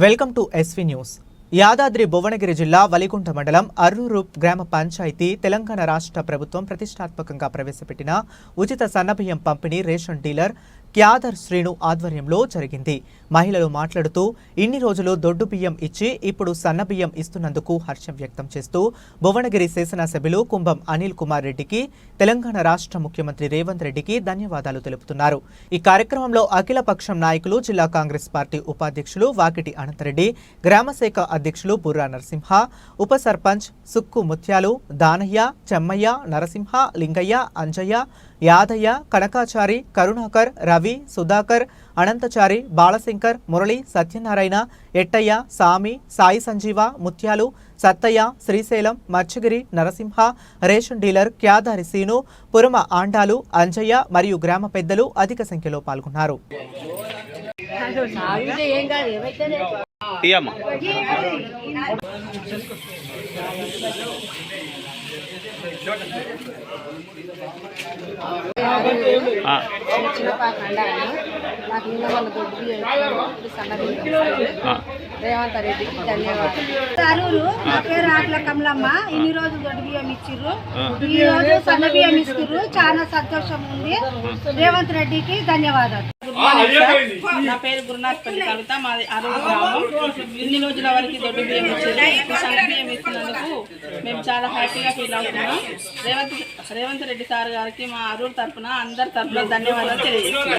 Welcome to SV news. Yadadri Bhuvanagiri జిల్లా వలికుంట మండలం అర్రూరు గ్రామ పంచాయతీ తెలంగాణ రాష్ట్ర ప్రభుత్వం ప్రతిష్టాత్మకంగా ప్రవేశపెట్టిన ఉచిత సన్నబియ్యం పంపిణీ రేషన్ డీలర్ క్యాదర్ శ్రీను ఆధ్వర్యంలో జరిగింది. మహిళలు మాట్లాడుతూ ఇన్ని రోజులు దొడ్డు బియ్యం ఇచ్చి ఇప్పుడు సన్నబియ్యం ఇస్తున్నందుకు హర్షం వ్యక్తం చేస్తూ భువనగిరి శాసనసభ్యులు కుంభం అనిల్ కుమార్ రెడ్డికి, తెలంగాణ రాష్ట్ర ముఖ్యమంత్రి రేవంత్ రెడ్డికి ధన్యవాదాలు తెలుపుతున్నారు. ఈ కార్యక్రమంలో అఖిలపక్షం నాయకులు, జిల్లా కాంగ్రెస్ పార్టీ ఉపాధ్యక్షులు వాకిటి అనంతరెడ్డి, గ్రామశాఖ అధ్యక్షులు బుర్రా నరసింహ, ఉప సర్పంచ్ సుక్కు ముత్యాలు, దానయ్య, చెమ్మయ్య, నరసింహ, లింగయ్య, అంజయ్య, యాదయ్య, కనకాచారి, కరుణాకర్, రవి, సుధాకర్, అనంతచారి, బాలశంకర్, మురళి, సత్యనారాయణ, ఎట్టయ్య, సామి, సాయి సంజీవ, ముత్యాలు, సత్తయ్య, శ్రీశైలం, మత్స్యగిరి, నరసింహ, రేషన్ డీలర్ క్యాదారి సీను, పురమ ఆండాలు, అంజయ్య మరియు గ్రామ పెద్దలు అధిక సంఖ్యలో పాల్గొన్నారు. రేవంత్ రెడ్డికి ధన్యవాదాలు. నా పేరు ఆకుల కమలమ్మ. ఇన్ని రోజులు దొడ్డు బియ్యం ఇచ్చిర్రు, ఈ రోజు సన్న బియ్యం ఇస్తుర్రు. చాలా సంతోషం ఉంది. రేవంత్ రెడ్డికి ధన్యవాదాలు. నా పేరు గురునాథపల్లి కవిత, మాది అరూరు గ్రామం. ఇన్ని రోజుల వరకు దొడ్డు బియ్యం ఇచ్చారు, సన్న బియ్యం ఇస్తున్నందుకు మేము చాలా హ్యాపీగా ఫీల్ అవుతున్నాం. రేవంత్ రెడ్డి సార్ గారికి మా అరూరు తరఫున అందరి తరఫున ధన్యవాదాలు తెలియజేస్తున్నాం.